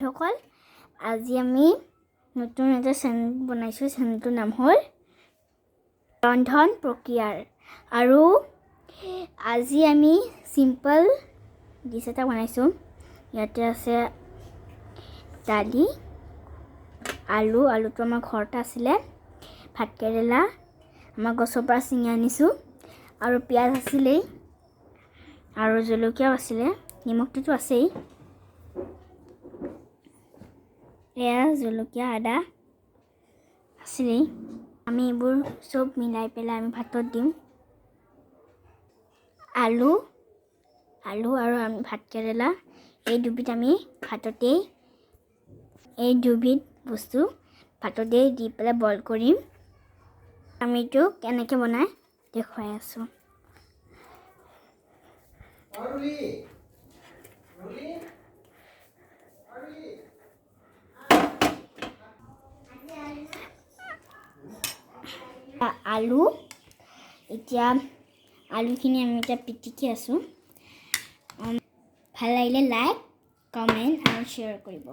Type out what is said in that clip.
সকল আজি আমি নতুন এটা চেনেল বনাইছো চেনেলটোৰ নাম হ'ল ৰন্ধন প্ৰক্ৰিয়াৰ আৰু আজি আমি সিম্পল ডিশ এটা বনাইছো ইয়াতে আছে dali আলুটো আমাৰ ঘৰতে আছিলে bhat kerela আমাৰ গছৰ পৰা ছিঙি আনিছো আৰু পিয়াজ আছিলে আৰু জলকীয়া আছিলে নিমখটো আছেই জলকীয়া আদা আছিলে আমি এইবোৰ সব মিলাই পেলাই আমি ভাতত দিম আলু আৰু আমি bhat kerela এই দুবিধ আমি ভাততে এই দুবিধ বস্তু ভাততে দি পেলাই বইল কৰিম আমি তো কেনেকৈ বনাই দেখুৱাই আছো আলু এতিয়া আলুখিনি আমি এটা পিটিকি আছো ভাল লাগিলে লাইক কমেন্ট আৰু শ্বেয়াৰ কৰিব